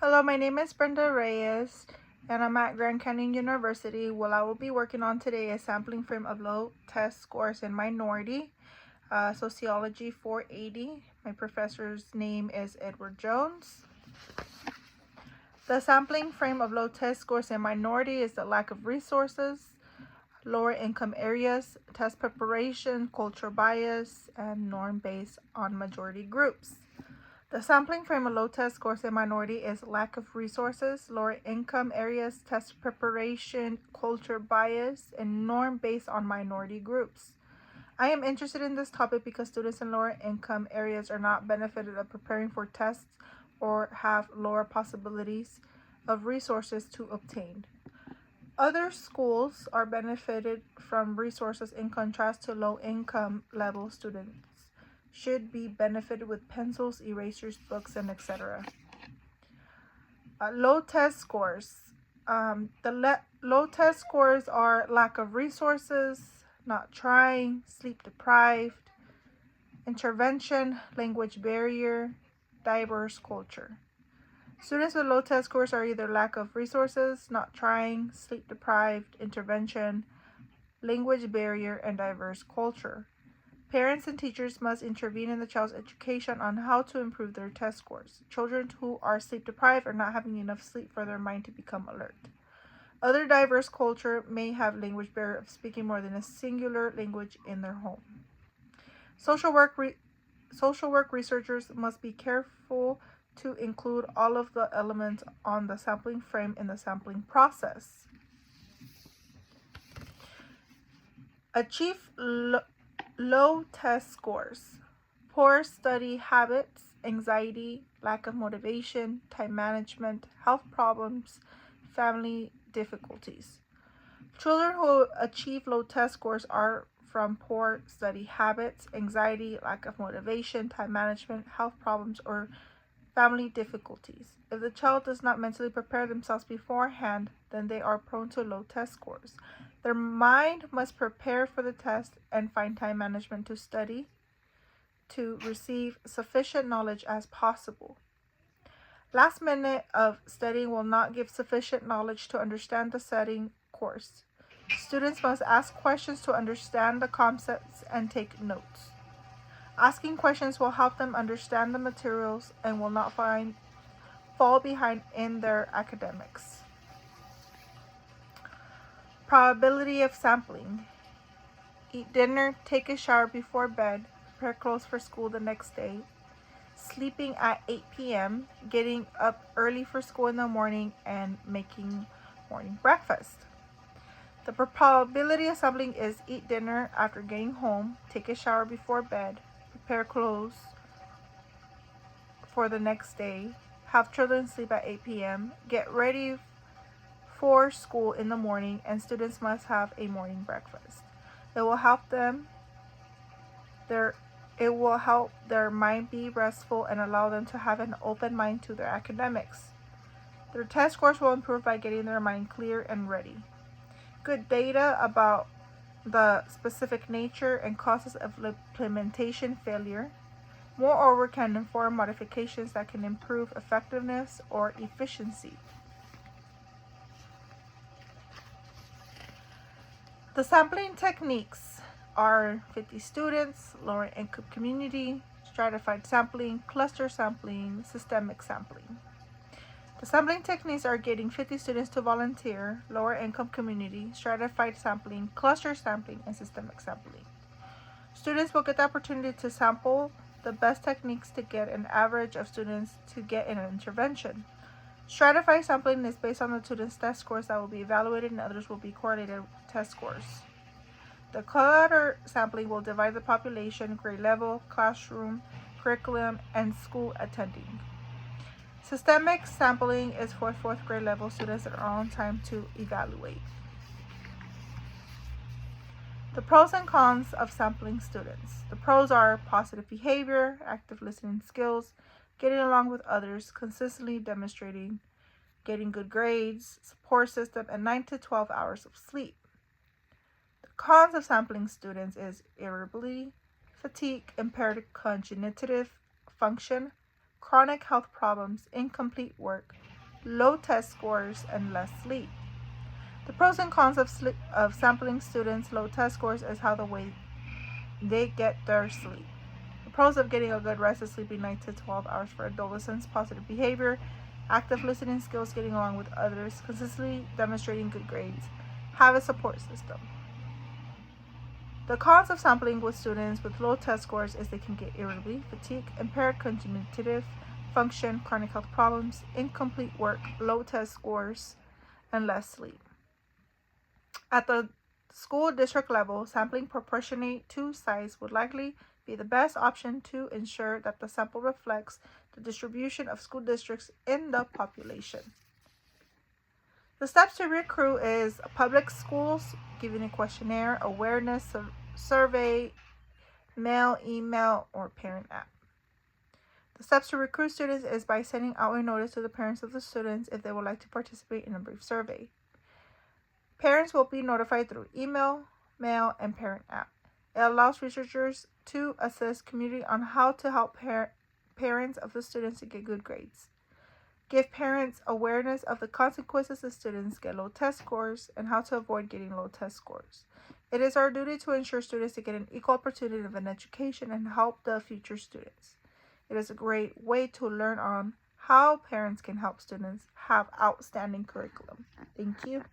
Hello, my name is Brenda Reyes, and I'm at Grand Canyon University. What I will be working on today is sampling frame of low test scores in minority, Sociology 480. My professor's name is Edward Jones. The sampling frame of low test scores in minority is the lack of resources, lower income areas, test preparation, cultural bias, and norm based on majority groups. The sampling frame of low test scores in minority is lack of resources, lower income areas, test preparation, culture bias, and norm based on minority groups. I am interested in this topic because students in lower income areas are not benefited of preparing for tests or have lower possibilities of resources to obtain. Other schools are benefited from resources in contrast to low income level students should be benefited with pencils, erasers, books, and etc. Low test scores. Low test scores are lack of resources, not trying, sleep deprived, intervention, language barrier, diverse culture. Students with low test scores are either lack of resources, not trying, sleep deprived, intervention, language barrier, and diverse culture. Parents and teachers must intervene in the child's education on how to improve their test scores. Children who are sleep deprived are not having enough sleep for their mind to become alert. Other diverse culture may have language barrier of speaking more than a singular language in their home. Social work researchers must be careful to include all of the elements on the sampling frame in the sampling process. Achieve low test scores, poor study habits, anxiety, lack of motivation, time management, health problems, family difficulties. Children who achieve low test scores are from poor study habits, anxiety, lack of motivation, time management, health problems, or family difficulties. If the child does not mentally prepare themselves beforehand, then they are prone to low test scores. Their mind must prepare for the test and find time management to study to receive sufficient knowledge as possible. Last minute of studying will not give sufficient knowledge to understand the setting course. Students must ask questions to understand the concepts and take notes. Asking questions will help them understand the materials and will not fall behind in their academics. Probability of sampling. Eat dinner, take a shower before bed, prepare clothes for school the next day, sleeping at 8 p.m., getting up early for school in the morning, and making morning breakfast. The probability of sampling is eat dinner after getting home, take a shower before bed, prepare clothes for the next day, have children sleep at 8 p.m., get ready for school in the morning, and students must have a morning breakfast. It will help their mind be restful and allow them to have an open mind to their academics. Their test scores will improve by getting their mind clear and ready. Good data about the specific nature and causes of implementation failure, moreover, can inform modifications that can improve effectiveness or efficiency. The sampling techniques are 50 students, lower income community, stratified sampling, cluster sampling, systemic sampling. The sampling techniques are getting 50 students to volunteer, lower income community, stratified sampling, cluster sampling, and systemic sampling. Students will get the opportunity to sample the best techniques to get an average of students to get in an intervention. Stratified sampling is based on the students' test scores that will be evaluated, and others will be correlated test scores. The cluster sampling will divide the population, grade level, classroom, curriculum, and school attending. Systemic sampling is for fourth grade level students that are on time to evaluate. The pros and cons of sampling students. The pros are positive behavior, active listening skills, getting along with others, consistently demonstrating, getting good grades, support system, and 9 to 12 hours of sleep. The cons of sampling students is irritability, fatigue, impaired cognitive function, chronic health problems, incomplete work, low test scores, and less sleep. The pros and cons of sampling students' low test scores is how the way they get their sleep. The pros of getting a good rest is sleeping 9 to 12 hours for adolescents, positive behavior, active listening skills, getting along with others, consistently demonstrating good grades, have a support system. The cons of sampling with students with low test scores is they can get irritability, fatigue, impaired cognitive function, chronic health problems, incomplete work, low test scores, and less sleep. At the school district level, sampling proportionate to size would likely be the best option to ensure that the sample reflects the distribution of school districts in the population. The steps to recruit is public schools, giving a questionnaire, awareness survey, mail, email, or parent app. The steps to recruit students is by sending out a notice to the parents of the students if they would like to participate in a brief survey. Parents will be notified through email, mail, and parent app. It allows researchers to assist community on how to help parents of the students to get good grades. Give parents awareness of the consequences if students get low test scores and how to avoid getting low test scores. It is our duty to ensure students to get an equal opportunity of an education and help the future students. It is a great way to learn on how parents can help students have outstanding curriculum. Thank you.